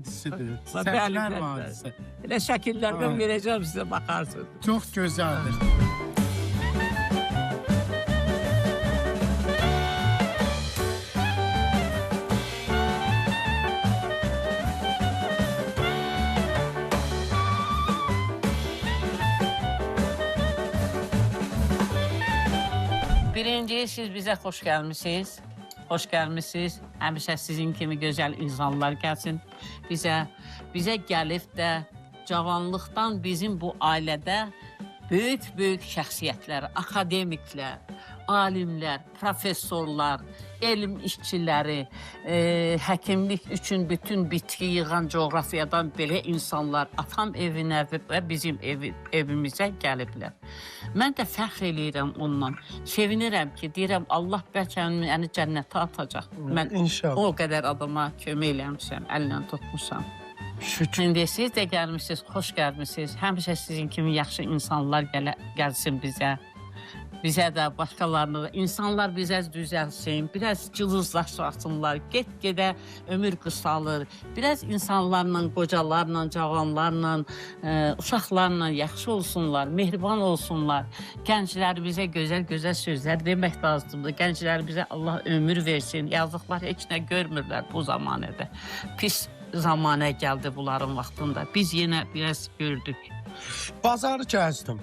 Səhvlər vadisi. Elə şəkillərdən verəcəm sizə, baxarsınız. Çox gözəldir. Birinci, siz bizə xoş gəlmişsiniz. Xoş gəlmişsiniz. Həmişə sizin kimi gözəl insanlar gəlsin. Bizə gəlib də cavanlıqdan bizim bu ailədə böyük şəxsiyyətlər, akademiklər, alimlər, professorlar, elm işçiləri, həkimlik üçün bütün bitki yığan coğrafiyadan belə insanlar atam evinə və bizim evimizə gəliblər. Mən də fəxr eləyirəm ondan. Sevinirəm ki, deyirəm Allah bəlkə məni cənnətə atacaq. Mən o qədər adama kömək eləmişəm, əllə tutmuşam. Şimdi siz də gəlmişsiniz, xoş gəlmişsiniz. Həmişə sizin kimi yaxşı insanlar gəlsin bizə. Bizə də, başqalarına da. İnsanlar bizə düzəlsin, biraz cılızlaşsınlar, get-gedə ömür qısalır. Biraz insanlarla, qocalarla, cavanlarla, uşaqlarla yaxşı olsunlar, mehriban olsunlar. Gənclərimizə gözəl sözlər demək lazımdır. Gənclərimizə Allah ömür versin. Yazıqlar heç nə görmürlər bu zamanədə. Pis zamanə gəldi bunların vaxtında. Biz yenə biraz gördük. Bazarı gəzdim.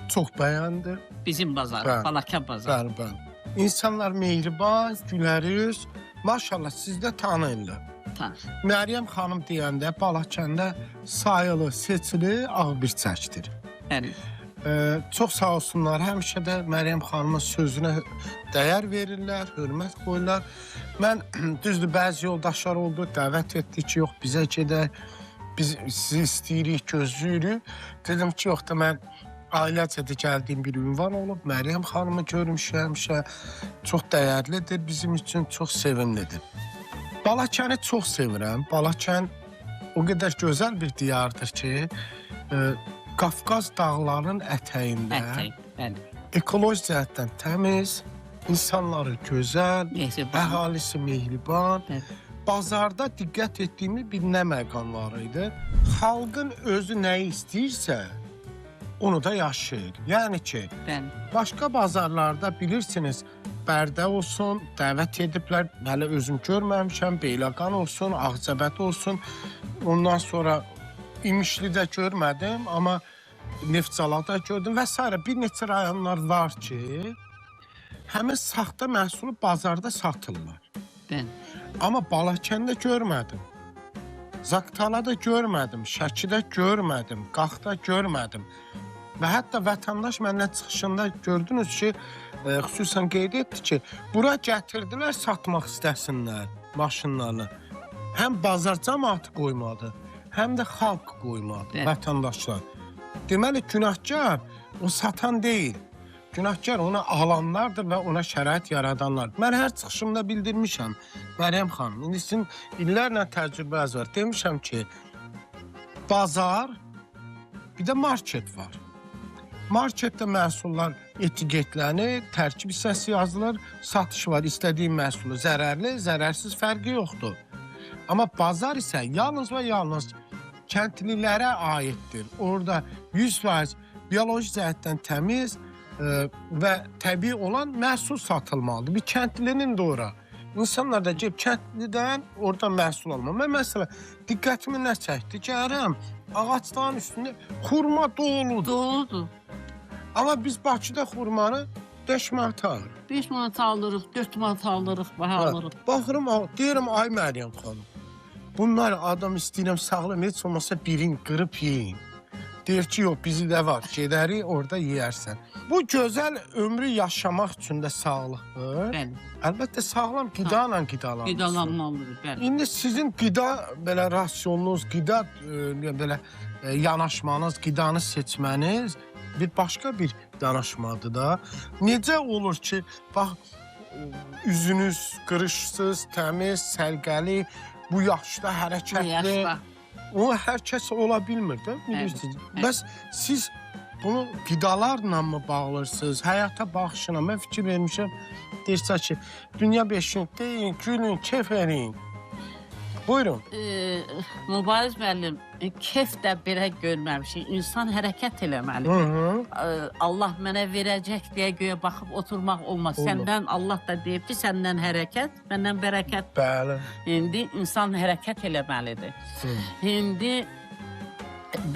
Çox bəyəndim. Bizim bazar, Balakən bazarı. Bəli. İnsanlar mehriban, güləriz. Maşallah, siz də tanıyırlar. Məryəm xanım deyəndə Balakəndə sayılı, seçili ağ bir çəkdir. Çox sağ olsunlar, həmişə də Məryəm xanımın sözünə dəyər verirlər, hörmət qoyurlar. Mən, düzdür, bəzi yoldaşlar oldu, dəvət etdik ki, yox, bizə gedək, biz sizi istəyirik, gözləyirik. Dedim ki, yox da mən ailəcədə gəldiyim bir ünvan olub, Məryəm xanımı görmüşəm, çox dəyərlidir, bizim üçün çox sevimlidir. Balakəni çox sevirəm. Balakən o qədər gözəl bir diyardır ki, Qafqaz dağlarının ətəyində, ekoloji cəhətdən təmiz, insanları gözəl, əhalisi mehriban. Bazarda diqqət etdiyimi bir nə məqam var idi. Xalqın özü nəyi istəyirsə, onu da yaşayır. Yəni ki, başqa bazarlarda bilirsiniz, Bərdə olsun, dəvət ediblər, hələ özüm görməmişəm, Beyləqan olsun, Ağcabət olsun, ondan sonra İmişlidə görmədim, amma Neftçalada gördüm və s. Bir neçə rayonlar var ki, həmin saxta məhsulu bazarda satırlar. Amma Balakəndə görmədim, Zaqatalada görmədim, Şəkidə görmədim, Qaxda görmədim. Və hətta vətəndaş məndən çıxışında gördünüz ki, xüsusən qeyd etdi ki, bura gətirdilər satmaq istəsinlər maşınlarını. Həm bazar cəmaatı qoymadı, həm də xalq qoymadı, vətəndaşlar. Deməli, günahkar o satan deyil. Günahkar ona alanlardır və ona şərait yaradanlar. Mən hər çıxışımda bildirmişəm, Məryəm xanım, indi sizin illərlə təcrübəniz var. Demişəm ki, bazar, bir də market var. Marketdə məhsullar etiketlənir, tərkib hissəsi yazılır, satış var, istədiyin məhsulu zərərli, zərərsiz fərqi yoxdur. Amma bazar isə yalnız və yalnız kəndlilərə aiddir. Orada 100% bioloji cəhətdən təmiz və təbii olan məhsul satılmalıdır. Bir kəndlinin də ora. İnsanlar da gəlib kəndlidən orada məhsul almalı. Mən məsələn, diqqətimi nə çəkdi? Gəlirəm, ağacların üstündə xurma doludur. Amma biz Bakıda xurmanı 5 manata alırıq. 5 manata alırıq, 4 manata alırıq, baha alırıq. Baxırım, deyirəm, ay Məryəm xanım, bunlar adam istəyirəm sağlam, heç olmasa birini qırıb yiyin. Deyir ki, yox, bizi də var, gedərik, orada yeyərsən. Bu gözəl ömrü yaşamaq üçün də sağlıqdır. Əlbəttə, sağlam qidayla qidalanmışsın. Qidalanmalıdır, bəli. İndi sizin qida belə rasyonunuz, qida belə yanaşmanız, qidanı seçməniz bir başqa bir yanaşmadır da. Necə olur ki, bax, üzünüz qırışsız, təmiz, səlqəli, bu yaşda hərəkətli. O, hər kəs ola bilmir də, bilirsiniz. Bəs siz bunu qidalarla mı bağlırsınız, həyata baxışına? Mən fikir vermişəm, deyirsə ki, dünya 5 gün deyin, gülün, keyf eləyin. Buyurun. Mübariz müəllim, kef də belə görməmişik. İnsan hərəkət eləməli. Allah mənə verəcək deyə göyə baxıb oturmaq olmaz. Səndən Allah da deyib ki, səndən hərəkət, məndən bərəkət. Bəli. İndi insan hərəkət eləməlidir. İndi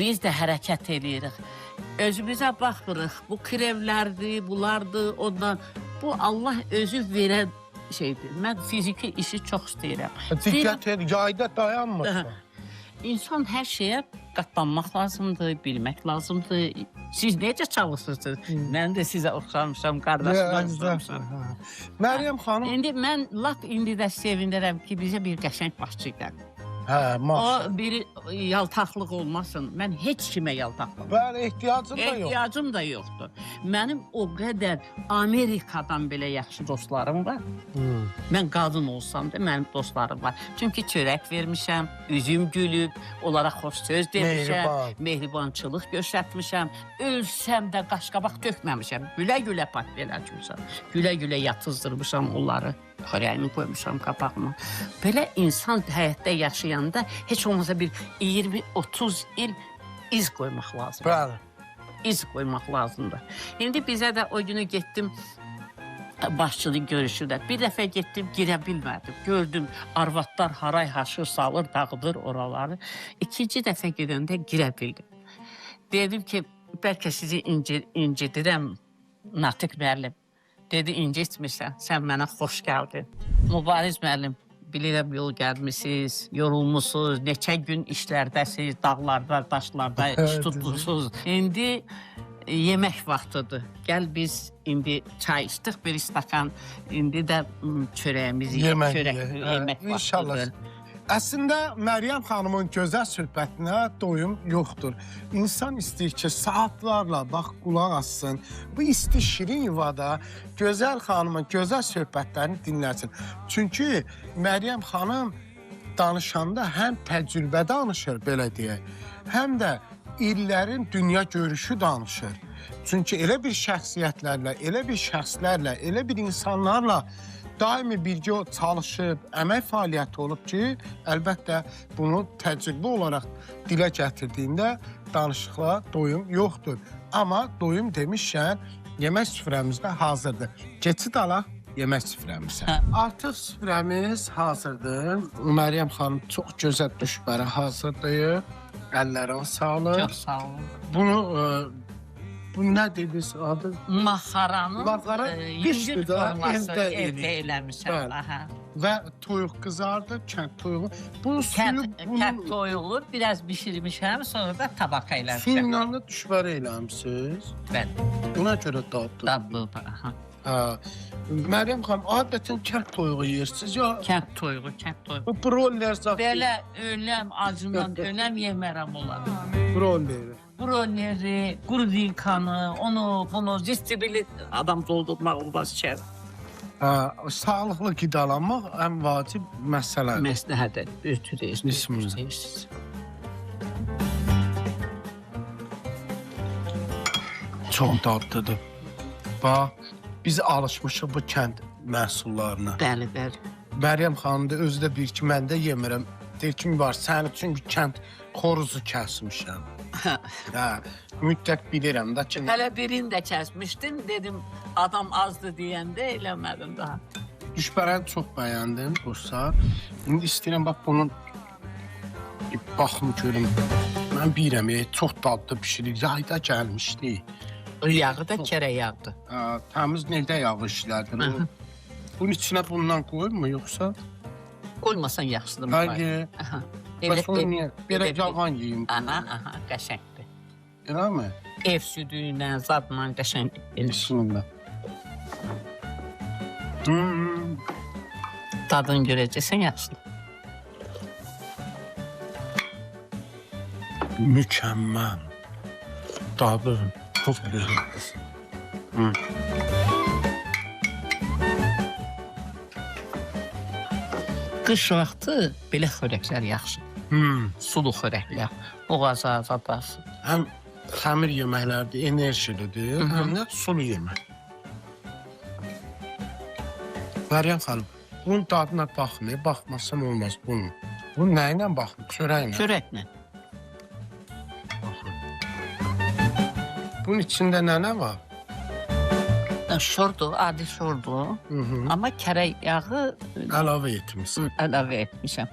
biz də hərəkət eləyirik. Özümüzə baxırıq. Bu krevlərdir, bunlardır, ondan. Bu Allah özü verən şeydir. Mən fiziki işi çox istəyirəm. Diqqət et, yayda dayanmır. İnsan hər şeyə qatlanmaq lazımdır, bilmək lazımdır. Siz necə çalışırsınız? Mən də sizə oxşamışam, qardaşıma oxşamışam. Məryəm xanım... İndi mən lap indi də sevinirəm ki, bizə bir qəşəng başçı gəlir. Hə, maşallah. O bir yaltaqlıq olmasın. Mən heç kimə yaltaqlıq. Bəli, ehtiyacım da yox. Ehtiyacım da yoxdur. Mənim o qədər Amerikadan belə yaxşı dostlarım var. Mən qadın olsam da mənim dostlarım var. Çünki çörək vermişəm, üzüm gülüb, onlara xoş söz demişəm, mehribançılıq göstərmişəm. Ölsəm də qaşqabaq tökməmişəm. Gülə-gülə pat beləcəmişəm. Gülə-gülə yatızdırmışam onları. Xörəyimi qoymuşam qapağıma. Belə insan həyatda yaşayanda heç olmasa bir 20-30 il iz qoymaq lazımdır. Bəli. İz qoymaq lazımdır. İndi bizə də o günü getdim başçılıq görüşüdə. Bir dəfə getdim, girə bilmədim. Gördüm, arvadlar haray-haşır salır, dağıdır oraları. İkinci dəfə gedəndə girə bildim. Dedim ki, bəlkə sizi incidirəm, Natiq müəllim. Dedi, incitmirsən, sən mənə xoş gəldin. Mübariz müəllim, bilirəm yol gəlmişsiniz, yorulmuşsunuz, neçə gün işlərdəsiniz, dağlarda, daşlarda iş tutmuşsunuz. İndi yemək vaxtıdır. Gəl biz indi çay içdik, bir stakan, indi də çörəyimizi yemək vaxtıdır. Əslində, Məryəm xanımın gözəl söhbətinə doyum yoxdur. İnsan istəyir ki, saatlarla bax, qulaq assın. Bu isti şirin yuvada gözəl xanımın gözəl söhbətlərini dinləsin. Çünki Məryəm xanım danışanda həm təcrübə danışır, belə deyək, həm də illərin dünya görüşü danışır. Çünki elə bir şəxsiyyətlərlə, elə bir şəxslərlə, elə bir insanlarla daimi birgə çalışıb, əmək fəaliyyəti olub ki, əlbəttə bunu təcrübə olaraq dilə gətirdiyində danışıqla doyum yoxdur. Amma doyum demişkən, yemək süfrəmizdə hazırdır. Keçid alaq yemək süfrəmizə. Artıq süfrəmiz hazırdır. Məryəm xanım çox gözəl düşbəri hazırlayır. Əllərə sağlıq. Çox sağ olun. Bunu... Bu nə dediniz adı? Maxaranın qışdır da, evdə eləmişəm. Və toyuq qızardı, kənd toyuğu. Bunun suyu... Kənd toyuğu biraz bişirmişəm, sonra da tabaka eləmişəm. Suyunla da düşbərə eləmişsiniz. Bəli. Buna görə dadlı. Dadlıdır, aha. Məryəm xanım, adətən kənd toyuğu yeyirsiniz ya? Kənd toyuğu, kənd toyuğu. Bu broller zat... Belə öləm, acından öləm yemərəm olar. Brolleri. Brolleri, qurvilkanı, onu, bunu, zistibili adam doldurmaq olmaz içər. Sağlıqlı qidalanmaq ən vacib məsələdir. Məsləhətdir, ötürürsünüz. Bismillah. Çox dadlıdır. Bax, biz alışmışıq bu kənd məhsullarına. Bəli, bəli. Məryəm xanım da özü də bir ki, mən də yemirəm. Deyir ki, var, səni çünki kənd xoruzu kəsmişəm. Mütləq bilirəm də ki... Hələ birini də kəsmişdim, dedim, adam azdır deyəndə eləmədim daha. Düşbərəni çox bəyəndim, dostlar. İndi istəyirəm, bax, bunun... Baxım, görüm. Mən bilirəm, çox dadlı pişirir, yayda gəlmişdi. Yağı da kərə yağdır. Təmiz neydə yağı işlədir. Bunun içinə bundan qoyurmu, yoxsa? Qoymasan yaxşıdır. Bəli. Bəs onu niyə? Belə yağan yiyim. Aha, qəşəngdir. Elə mi? Ev südü ilə, zadla qəşəngdir. Bismillah. Tadını görəcəksən yaxşıdır. Mükəmməl. Dadı çox gözəl. Qış vaxtı belə xörəklər yaxşı. Sulu xörəklər, boğaza, zadası. Həm xəmir yeməklərdir, enerjilidir, həm də sulu yemək. Məryəm xanım, bunun dadına baxmayın, baxmasam olmaz bunun. Bu nə ilə baxın? Çörəklə. Çörəklə. Bunun içində nə var? Şordur, adi şordur. Amma kərək yağı Əlavə etmişsən. əlavə etmişəm.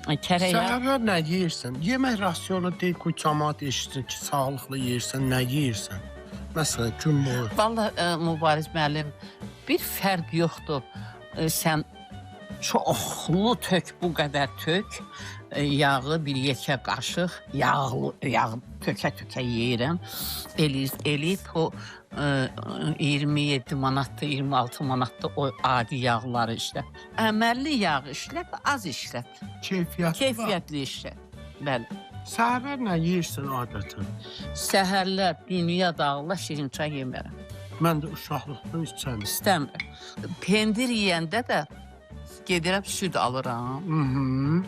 Kərək yağı... Səhərlər nə yeyirsən? Yemək rasionu deyil ki, cəmaat eşitsin ki, sağlıqlı yeyirsən, nə yeyirsən? Məsələn, gün boyu. Vallahi Mübariz müəllim, bir fərq yoxdur. Sən çoxlu tök, bu qədər tök, yağı bir yekə qaşıq, yağ tökə yeyirəm. Eləyib o 27 manatda, 26 manatda o adi yağları işlət. Əməlli yağ işlət, az işlət. Keyfiyyətli işlət. Bəli. Səhərlər nə yeyirsən adətən? Səhərlər dünya dağla şirin çay yemərəm. Mən də uşaqlıqdan içəm. İstəmirəm. Pendir yeyəndə də gedirəm süd alıram.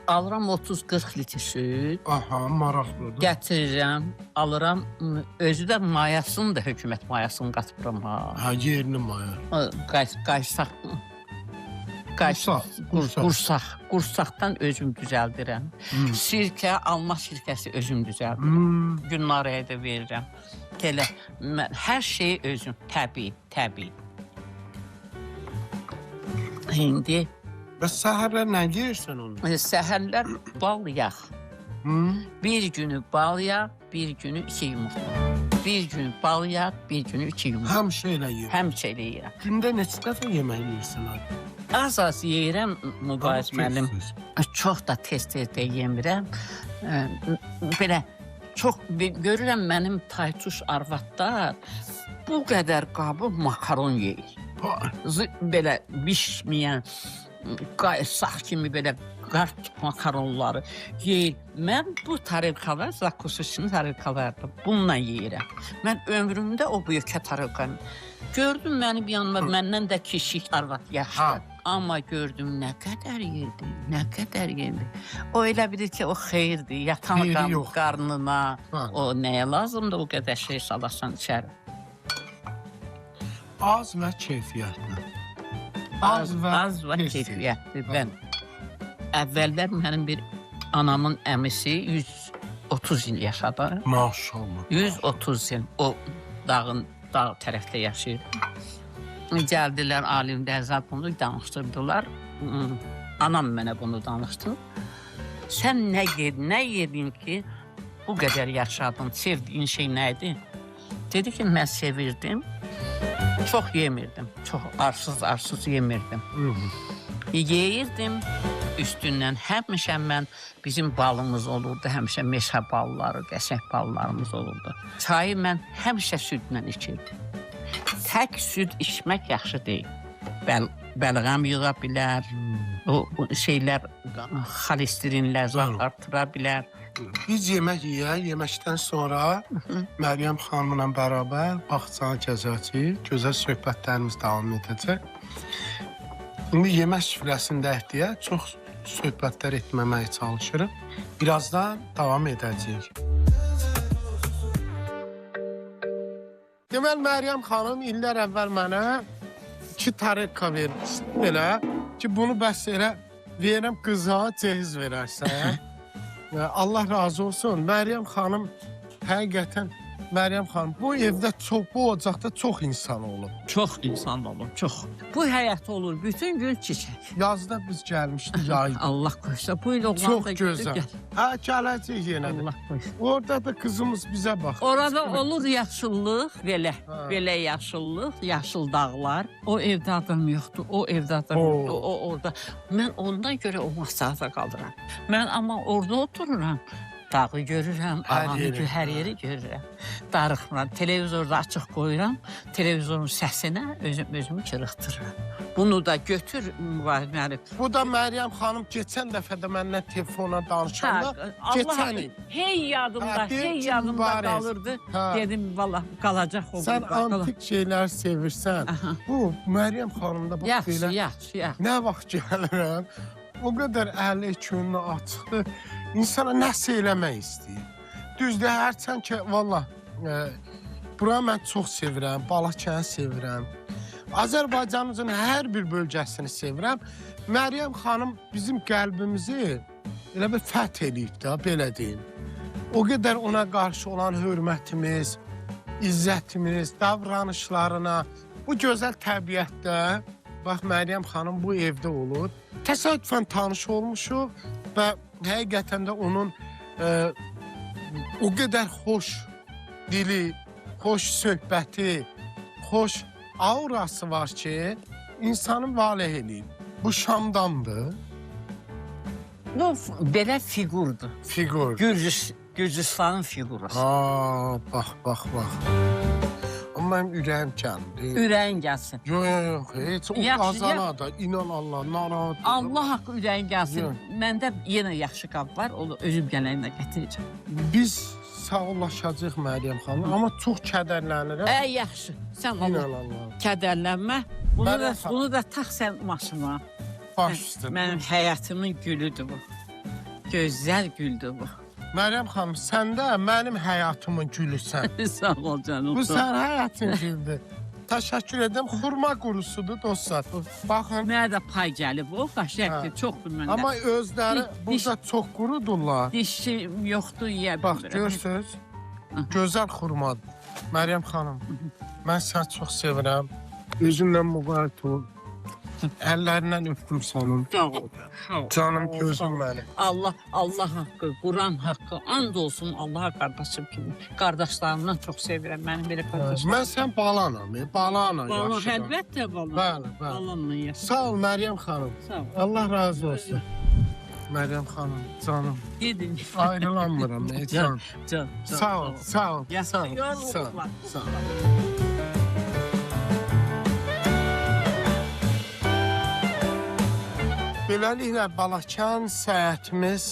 Alıram 30-40 litr süd. Aha, maraqlıdır. Gətirirəm, alıram. Özü də mayasını da hökumət mayasını qatmıram. Ha, yerli maya. Qursaqdan özüm düzəldirəm. Sirkə, alma sirkəsi özüm düzəldirəm. Günlaraya da verirəm. Elə, hər şeyi özüm, təbii. İndi Bəs səhərlər nə yeyirsən onu? səhərlər bal yağ. Bir günü bal yağ, bir günü 2 yumurta. Bir günü bal yağ, bir günü 2 yumurta. Həmişə elə yeyirəm. Həmişə elə yeyirəm. Gündə neçə dəfə yemək yeyirsən abi? Az yeyirəm Mübariz müəllim. Çox da tez-tez də yemirəm. Belə çox görürəm mənim taytuş arvadlar bu qədər qabı makaron yeyir. Belə bişməyən sağ kimi belə qart makaronları yeyir. Mən bu tarelkalar, zakusuşun tarelkalardır. Bununla yeyirəm. Mən ömrümdə o bu yekə tarelkanı gördüm mənim yanıma, məndən də kişik arvad yaşlı. Amma gördüm nə qədər yedi. O elə bilir ki, o xeyirdir. Yatan qarnına, o nəyə lazımdır o qədər şey salasan içəri. Az və keyfiyyətli. Az və keyfiyyətli. Mən əvvəllər mənim bir anamın əmisi 130 il yaşadı. Maşallah. 130 il o dağ tərəfdə yaşayır. Gəldilər alim Dərzab bunu danışdırdılar. Anam mənə bunu danışdı. Sən nə yedin ki, bu qədər yaşadın, sevdiyin şey nə idi? Dedi ki, mən sevirdim, çox yemirdim, çox arsız yemirdim. Yeyirdim üstündən, həmişə mən bizim balımız olurdu, həmişə meşə balları, qəşəng ballarımız olurdu. Çayı mən həmişə südlə içirdim. Tək süd içmək yaxşı deyil. Bəlğəm yığa bilər, o şeylər, xolesterinlər artıra bilər. Biz yemək yeyək, yeməkdən sonra Məryəm xanımla bərabər bağçanı gəzəcəyik, gözəl söhbətlərimiz davam edəcək. İndi yemək süfrəsindəyik deyə çox söhbətlər etməməyə çalışırıq. Birazdan davam edəcəyik. Deməli, Məryəm xanım illər əvvəl mənə 2 tarelka vermişdi belə ki, bunu bəs elə verirəm qıza cehiz verərsən. Allah razı olsun. Məryəm xanım, həqiqətən Məryəm xanım, bu evdə bu ocaqda çox insan olub. Çox insan olub, çox. Bu həyat olur, bütün gün çiçək. Yazda biz gəlmişdik yay. Allah qoysa, bu il oğlan çox da gözəl. Hə, gələcək yenə də. Allah qoysa. Orada da qızımız bizə baxır. Orada olur yaşıllıq, belə yaşıllıq, yaşıl dağlar. O evdə adam yoxdur, o evdə adam yoxdur, o orada. Mən ondan görə o masada qalıram. Mən amma orada otururam. Dağı görürəm, hər yeri görürəm. Darıxmıram, televizorda açıq qoyuram, televizorun səsinə özümü çırıxdırıram. Bunu da götür, müəllim. Bu da Məryəm xanım keçən dəfə də məndən telefonla danışanda, keçən il. Hey yadımda qalırdı. Dedim, valla qalacaq o. Sən antik şeylər sevirsən. Bu, Məryəm xanımda bax belə. Yaxşı. Nə vaxt gəlirəm, o qədər əli könlü açıqdır. İnsana nəsə eləmək istəyir. Düzdür, hərçən ki, valla, bura mən çox sevirəm, Balakəni sevirəm. Azərbaycanımızın hər bir bölgəsini sevirəm. Məryəm xanım bizim qəlbimizi elə bir fəth eləyib də, belə deyim. O qədər ona qarşı olan hörmətimiz, izzətimiz, davranışlarına, bu gözəl təbiətdə, bax Məryəm xanım bu evdə olur. Təsadüfən tanış olmuşuq və həqiqətən də onun o qədər xoş dili, xoş söhbəti, xoş aurası var ki, insanı valeh eləyir. Bu Şamdandır. Bu belə fiqurdur. Fiqur. Gürcüstanın fiqurusu. Bax. Amma mənim ürəyim gəldi. Ürəyin gəlsin. Yox, heç o qazana da, inan Allah, narahat. Allah haqqı ürəyin gəlsin. Məndə yenə yaxşı qab var, onu özüm gələyimdə gətirəcəm. Biz sağollaşacaq Məryəm xanım, amma çox kədərlənirəm. Yaxşı, sən Allah. Kədərlənmə. Bunu da tax sən maşına. Baş üstə. Mənim həyatımın gülüdür bu. Gözəl güldür bu. Məryəm xanım, sən də mənim həyatımın gülüsən. Sağ ol canım. Bu sən həyatın güldür. Təşəkkür edirəm. Xurma qurusudur dostlar. Baxın. Mənə də pay gəlib o, qəşəngdir, çoxdur məndə. Amma özləri burada çox qurudurlar. Dişim yoxdur, yeyə bilmirəm. Bax, görürsünüz, gözəl xurmadır. Məryəm xanım, mən səni çox sevirəm. Özünlə mübarək ol. Əllərindən öpdüm sənin. Sağ ol. Canım, gözüm mənim. Allah haqqı, Quran haqqı, and olsun Allaha qardaşım kimi. Qardaşlarımdan çox sevirəm, mənim belə qardaşlarım. Mən sən balanam, balana Bala, yaxşı. əlbəttə bala. Bəli. Balamla yaşa. Sağ ol Məryəm xanım. Sağ ol. Allah razı olsun. Məryəm xanım, canım. Gedin. Ayrılanmıram, can. Sağ ol. Sağ ol. Beləliklə, Balakən səyahətimiz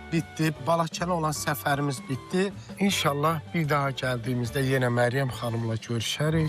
bitdi. Balakənə olan səfərimiz bitdi. İnşallah bir daha gəldiyimizdə yenə Məryəm xanımla görüşərik.